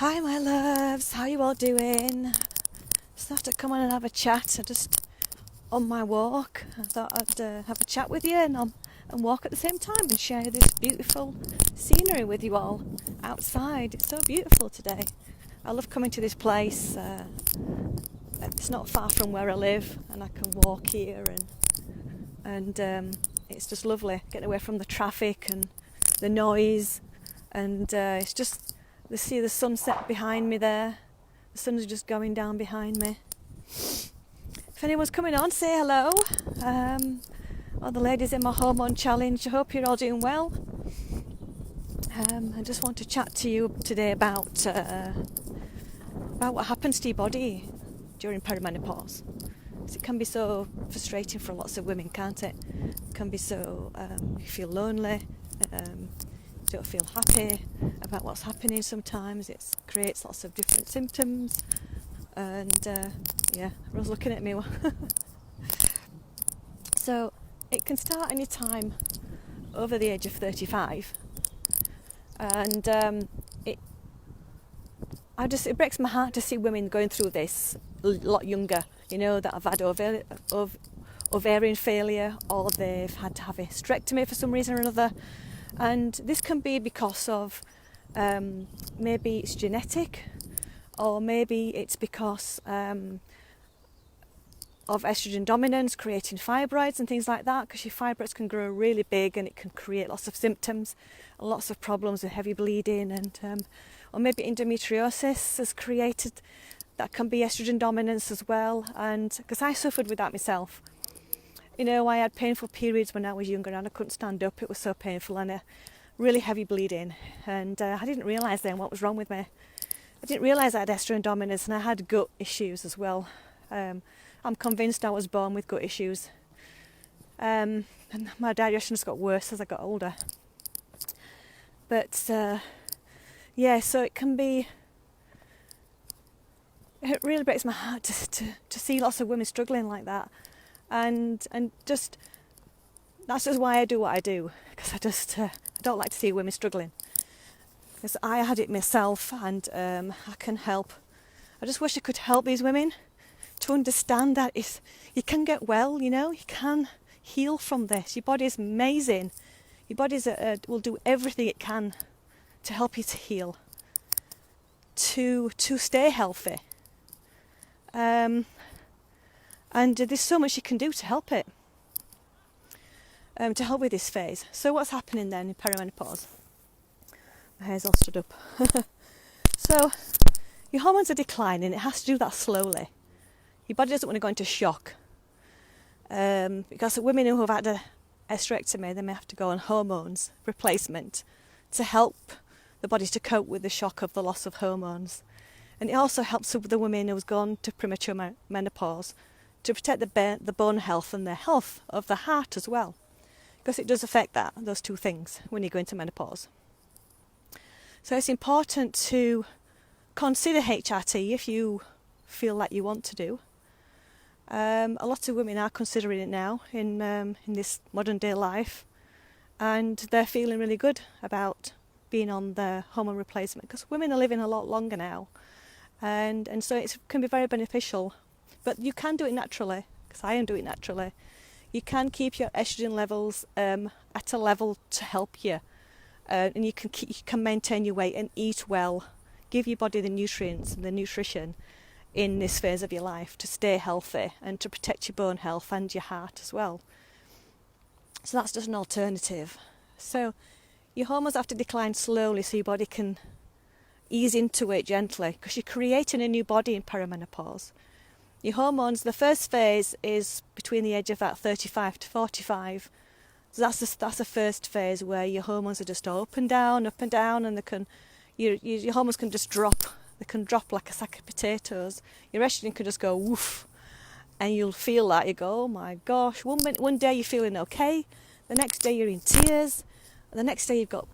Hi my loves, how you all doing? Just thought I'd come on and have a chat. I'm just on my walk. I thought I'd have a chat with you and walk at the same time and share this beautiful scenery with you all outside. It's so beautiful today. I love coming to this place. It's not far from where I live and I can walk here and it's just lovely getting away from the traffic and the noise and it's just see the sunset behind me there. The sun's just going down behind me. If anyone's coming on, say hello. All the ladies in my Hormone Challenge, I hope you're all doing well. I just want to chat to you today about what happens to your body during perimenopause. It can be so frustrating for lots of women, can't it? It can be so, you feel lonely, don't feel happy about what's happening sometimes. It creates lots of different symptoms and everyone's looking at me. So it can start any time over the age of 35 and it breaks my heart to see women going through this a lot younger, that have had ovarian failure or they've had to have a hysterectomy for some reason or another. And this can be because of maybe it's genetic or maybe it's because of estrogen dominance creating fibroids and things like that, because your fibroids can grow really big and it can create lots of symptoms and lots of problems with heavy bleeding and or maybe endometriosis has created, that can be estrogen dominance as well. And because I suffered with that myself. I had painful periods when I was younger and I couldn't stand up. It was so painful and really heavy bleeding. And I didn't realise then what was wrong with me. I didn't realise I had estrogen dominance and I had gut issues as well. I'm convinced I was born with gut issues. And my digestion just got worse as I got older. But so it can be... It really breaks my heart to see lots of women struggling like that. And just that's just why I do what I do, because I don't like to see women struggling, because I had it myself and I can help. I just wish I could help these women to understand that you can get well, you can heal from this. Your body is amazing. Your body will do everything it can to help you to heal, to stay healthy. And there's so much you can do to help it, to help with this phase. So what's happening then in perimenopause? My hair's all stood up. So your hormones are declining. It has to do that slowly. Your body doesn't want to go into shock. Because women who have had a hysterectomy, they may have to go on hormones replacement to help the body to cope with the shock of the loss of hormones. And it also helps the women who's gone to premature menopause to protect the bone health and the health of the heart as well, because it does affect those two things when you go into menopause. So it's important to consider HRT if you feel like you want to do. A lot of women are considering it now in this modern day life, and they're feeling really good about being on the hormone replacement, because women are living a lot longer now, and so it can be very beneficial. But you can do it naturally, because I am doing it naturally. You can keep your estrogen levels at a level to help you, and you can maintain your weight and eat well, give your body the nutrients and the nutrition in this phase of your life to stay healthy and to protect your bone health and your heart as well. So that's just an alternative. So your hormones have to decline slowly so your body can ease into it gently, because you're creating a new body in perimenopause. Your hormones, the first phase is between the age of about 35 to 45. So that's the first phase where your hormones are just up and down, and your hormones can just drop. They can drop like a sack of potatoes. Your estrogen can just go woof, and you'll feel that. You go, oh my gosh. One day you're feeling okay, the next day you're in tears, and the next day you've got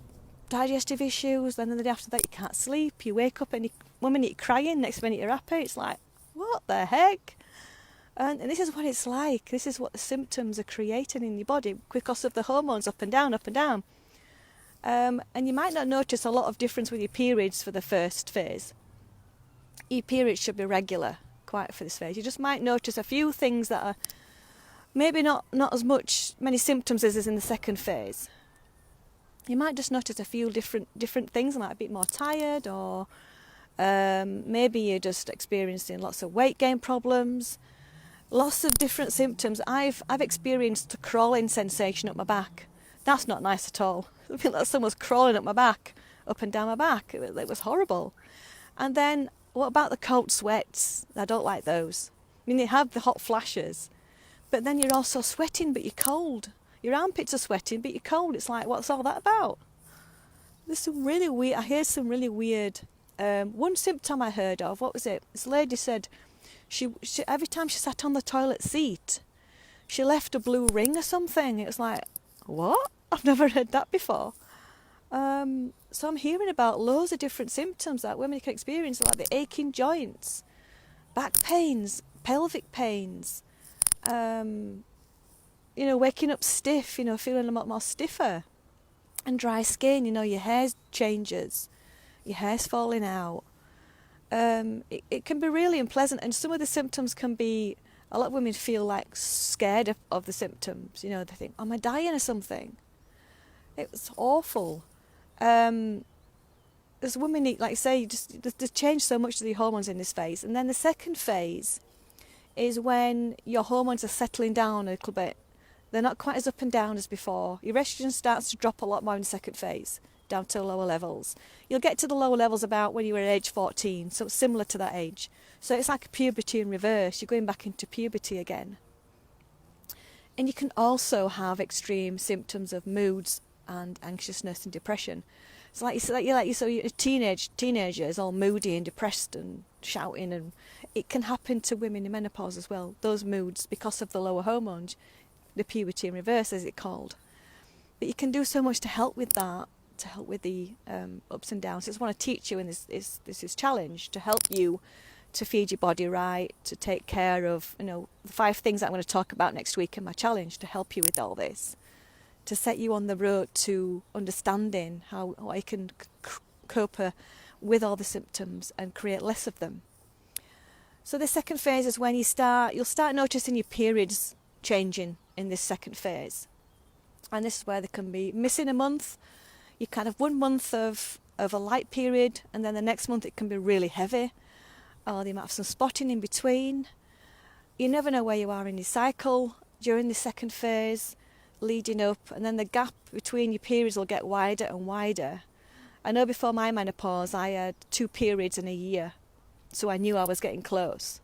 digestive issues, and then the day after that you can't sleep. You wake up and one minute you're crying, next minute you're happy. It's like, what the heck? And this is what it's like. This is what the symptoms are creating in your body because of the hormones up and down, up and down. And you might not notice a lot of difference with your periods for the first phase. Your periods should be regular, quite for this phase. You just might notice a few things that are maybe not as many symptoms as is in the second phase. You might just notice a few different things. You might be a bit more tired, or maybe you're just experiencing lots of weight gain problems, lots of different symptoms. I've experienced a crawling sensation up my back. That's not nice at all. I feel like someone's crawling up my back, up and down my back. It was horrible. And then what about the cold sweats? I don't like those. I mean, you have the hot flashes, but then you're also sweating, but you're cold. Your armpits are sweating, but you're cold. It's like, what's all that about? There's some really weird. I hear some really weird. One symptom I heard of. What was it? This lady said she every time she sat on the toilet seat, she left a blue ring or something. It was like, what? I've never heard that before. So I'm hearing about loads of different symptoms that women can experience, like the aching joints, back pains, pelvic pains, waking up stiff, feeling a lot more stiffer, and dry skin, your hair changes, your hair's falling out. It can be really unpleasant, and some of the symptoms can be, a lot of women feel like scared of the symptoms. They think, am I dying or something? It's awful. As women need, like I say, they change so much to the hormones in this phase. And then the second phase is when your hormones are settling down a little bit. They're not quite as up and down as before. Your estrogen starts to drop a lot more in the second phase, down to lower levels. You'll get to the lower levels about when you were at age 14, so it's similar to that age. So it's like puberty in reverse. You're going back into puberty again. And you can also have extreme symptoms of moods and anxiousness and depression. It's like you're teenagers all moody and depressed and shouting, and it can happen to women in menopause as well. Those moods, because of the lower hormones, the puberty in reverse, as it's called. But you can do so much to help with that, to help with the ups and downs. So I just want to teach you in this challenge to help you to feed your body right, to take care of the 5 things that I'm going to talk about next week in my challenge to help you with all this, to set you on the road to understanding how I can cope with all the symptoms and create less of them. So the second phase is when you'll start noticing your periods changing in this second phase. And this is where they can be missing a month. You kind of 1 month of a light period, and then the next month it can be really heavy, or you might have some spotting in between. You never know where you are in your cycle during the second phase, leading up, and then the gap between your periods will get wider and wider. I know before my menopause I had 2 periods in a year, so I knew I was getting close.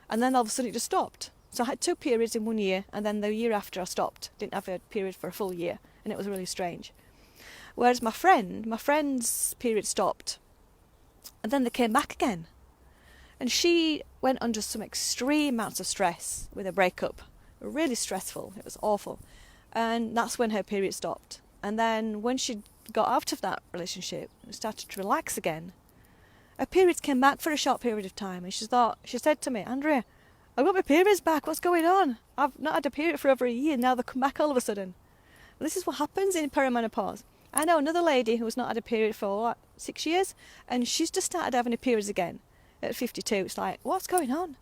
And then all of a sudden it just stopped. So I had 2 periods in 1 year, and then the year after I stopped. Didn't have a period for a full year, and it was really strange. Whereas my friend's period stopped, and then they came back again. And she went under some extreme amounts of stress with a breakup. Really stressful. It was awful. And that's when her period stopped. And then when she got out of that relationship and started to relax again, her periods came back for a short period of time. And she said to me, Andrea, I've got my periods back. What's going on? I've not had a period for over a year. Now they come back all of a sudden. And this is what happens in perimenopause. I know another lady who's not had a period for 6 years, and she's just started having her periods again at 52. It's like, what's going on?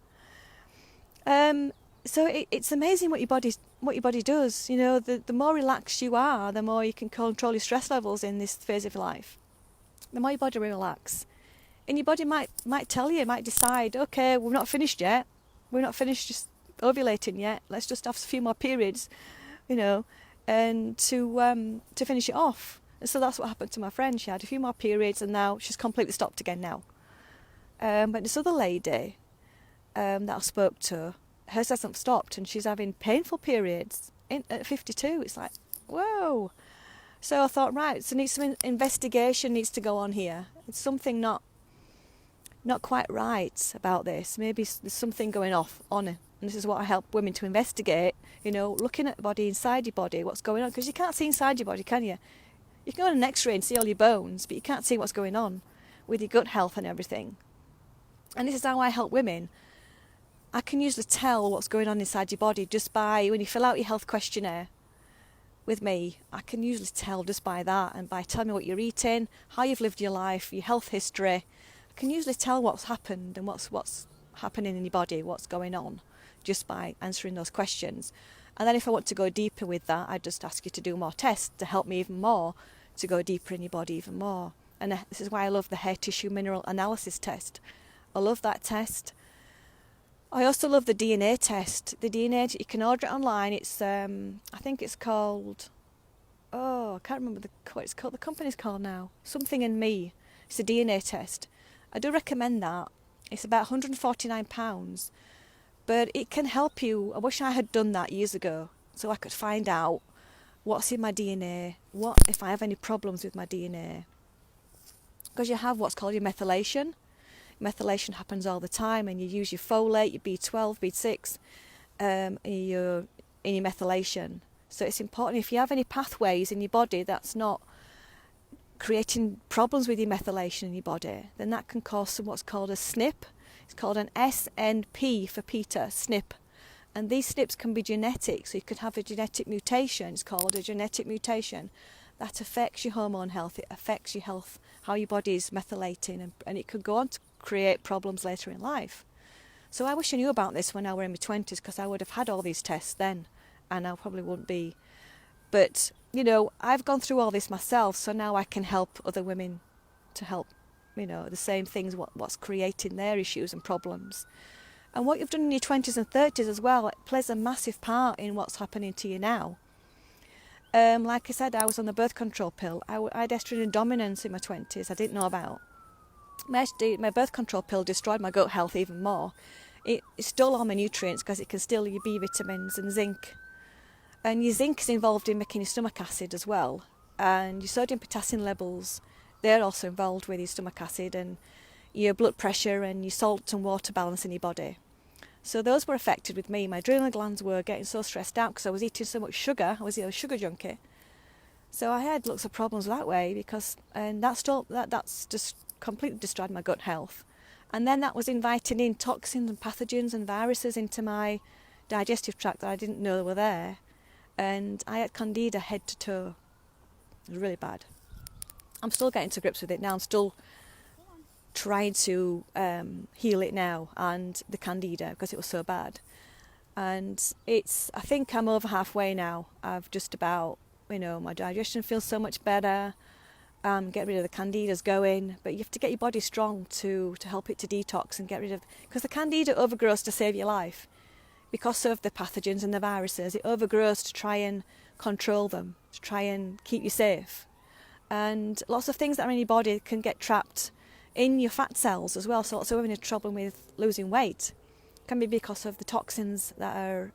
So it's amazing what your body does. The more relaxed you are, the more you can control your stress levels in this phase of life. The more your body will relax, and your body might tell you, might decide, okay, we're not finished yet. We're not finished just ovulating yet. Let's just have a few more periods, and to finish it off. And so that's what happened to my friend. She had a few more periods, and now she's completely stopped again now. But this other lady that I spoke to, hers hasn't stopped, and she's having painful periods at 52. It's like, whoa. So I thought, right, so some investigation needs to go on here. It's something not quite right about this. Maybe there's something going on it. And this is what I help women to investigate, looking at the body, inside your body, what's going on. Because you can't see inside your body, can you? You can go on an x-ray and see all your bones, but you can't see what's going on with your gut health and everything. And this is how I help women. I can usually tell what's going on inside your body just by when you fill out your health questionnaire. with me, I can usually tell just by that, and by telling me what you're eating, how you've lived your life, your health history. I can usually tell what's happened and what's happening in your body, what's going on, just by answering those questions. And then if I want to go deeper with that, I just ask you to do more tests to help me even more, to go deeper in your body even more. And this is why I love the hair tissue mineral analysis test. I love that test. I also love the DNA test. The DNA, you can order it online. It's I think it's called, I can't remember what it's called. The company's called now. Something in Me. It's a DNA test. I do recommend that. It's about £149. But it can help you. I wish I had done that years ago, so I could find out what's in my DNA, what if I have any problems with my DNA. Because you have what's called your methylation. Methylation happens all the time, and you use your folate, your B12, B6 in your methylation. So it's important, if you have any pathways in your body that's not creating problems with your methylation in your body, then that can cause some what's called a SNP. It's called an SNP for Peter, SNP. And these SNPs can be genetic, so you could have a genetic mutation. It's called a genetic mutation that affects your hormone health. It affects your health, how your body is methylating, and it could go on to create problems later in life. So I wish I knew about this when I were in my 20s, because I would have had all these tests then, and I probably wouldn't be. But, I've gone through all this myself, so now I can help other women to help, the same things, what's creating their issues and problems. And what you've done in your 20s and 30s as well, it plays a massive part in what's happening to you now. Like I said, I was on the birth control pill. I had estrogen dominance in my 20s I didn't know about. My birth control pill destroyed my gut health even more. It stole all my nutrients because it can steal your B vitamins and zinc. And your zinc is involved in making your stomach acid as well. And your sodium potassium levels, they're also involved with your stomach acid and your blood pressure and your salt and water balance in your body. So those were affected with me. My adrenal glands were getting so stressed out because I was eating so much sugar. I was a sugar junkie. So I had lots of problems that way that's just completely destroyed my gut health. And then that was inviting in toxins and pathogens and viruses into my digestive tract that I didn't know were there. And I had candida head to toe. It was really bad. I'm still getting to grips with it now. I'm still trying to heal it now, and the candida, because it was so bad. And I think I'm over halfway now. I've just about, my digestion feels so much better. Get rid of the candida's going, but you have to get your body strong to help it to detox and get rid of, because the candida overgrows to save your life. Because of the pathogens and the viruses, it overgrows to try and control them, to try and keep you safe. And lots of things that are in your body can get trapped in your fat cells as well. So lots of women have trouble with losing weight. It can be because of the toxins that are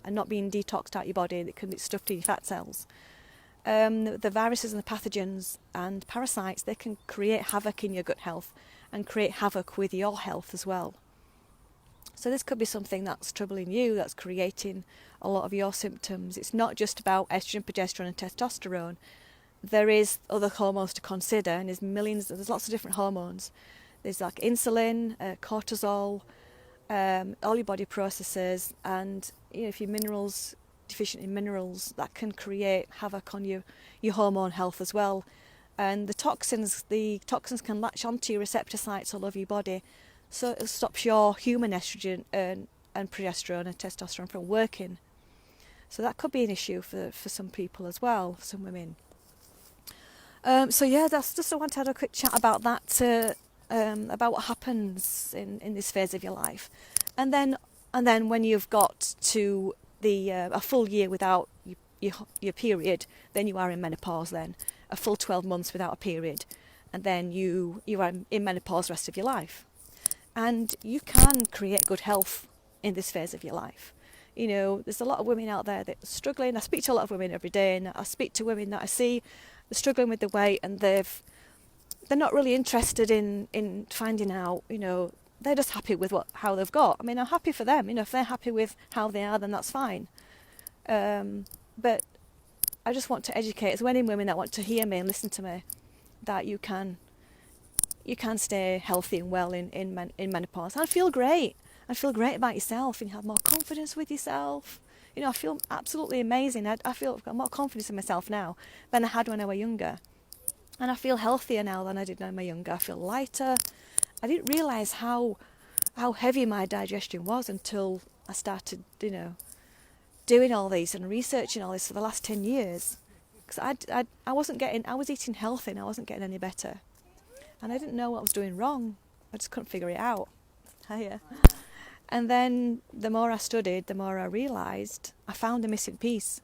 not being detoxed out your body, that can be stuffed in your fat cells. The viruses and the pathogens and parasites, they can create havoc in your gut health and create havoc with your health as well. So this could be something that's troubling you, that's creating a lot of your symptoms. It's not just about estrogen, progesterone and testosterone. There is other hormones to consider, and there's lots of different hormones. There's like insulin, cortisol, all your body processes, and if you're deficient in minerals, that can create havoc on your hormone health as well. And the toxins can latch onto your receptor sites all over your body, so it stops your human estrogen and progesterone and testosterone from working. So that could be an issue for some people as well, for some women. That's just, I want to have a quick chat about that, about what happens in this phase of your life. And then when you've got to a full year without your period, then you are in menopause then. A full 12 months without a period. And then you are in menopause the rest of your life. And you can create good health in this phase of your life. There's a lot of women out there that are struggling. I speak to a lot of women every day, and I speak to women that I see they're struggling with the weight, and they're not really interested in finding out, they're just happy with how they've got. I mean, I'm happy for them. If they're happy with how they are, then that's fine. But I just want to educate as many women that want to hear me and listen to me, that you can stay healthy and well in menopause and feel great. And feel great about yourself, and you have more confidence with yourself. You know, I feel absolutely amazing. I feel I've got more confidence in myself now than I had when I was younger. And I feel healthier now than I did when I was younger. I feel lighter. I didn't realise how heavy my digestion was until I started, you know, doing all these and researching all this for the last 10 years. Because I was eating healthy and I wasn't getting any better. And I didn't know what I was doing wrong. I just couldn't figure it out. Hiya. And then the more I studied, the more I realised I found the missing piece.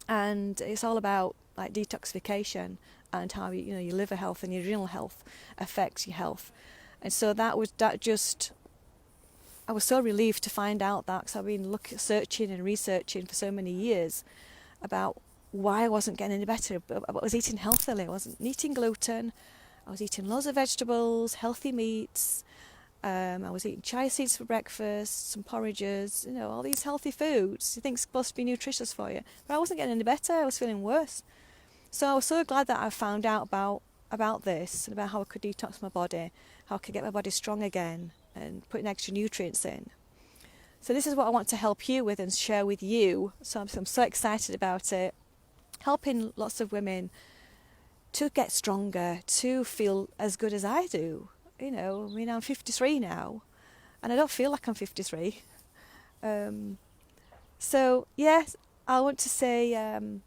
And it's all about like detoxification and how you know your liver health and your adrenal health affects your health. And so I was so relieved to find out that, because I've been searching and researching for so many years about why I wasn't getting any better. But I was eating healthily. I wasn't eating gluten. I was eating loads of vegetables, healthy meats. I was eating chia seeds for breakfast, some porridges, you know, all these healthy foods you think supposed to be nutritious for you. But I wasn't getting any better. I was feeling worse. So I was so glad that I found out about this and about how I could detox my body, how I could get my body strong again and putting extra nutrients in. So this is what I want to help you with and share with you. So I'm so excited about it. Helping lots of women to get stronger, to feel as good as I do. You know, I mean, I'm 53 now, and I don't feel like I'm 53. So, yes, I want to say I'm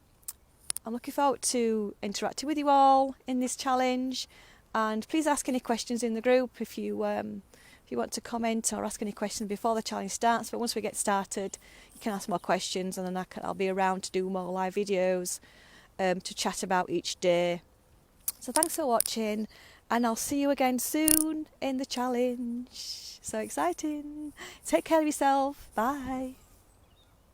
looking forward to interacting with you all in this challenge. And please ask any questions in the group if you want to comment or ask any questions before the challenge starts. But once we get started, you can ask more questions, and then I'll be around to do more live videos to chat about each day. So thanks for watching, and I'll see you again soon in the challenge. So exciting. Take care of yourself. Bye.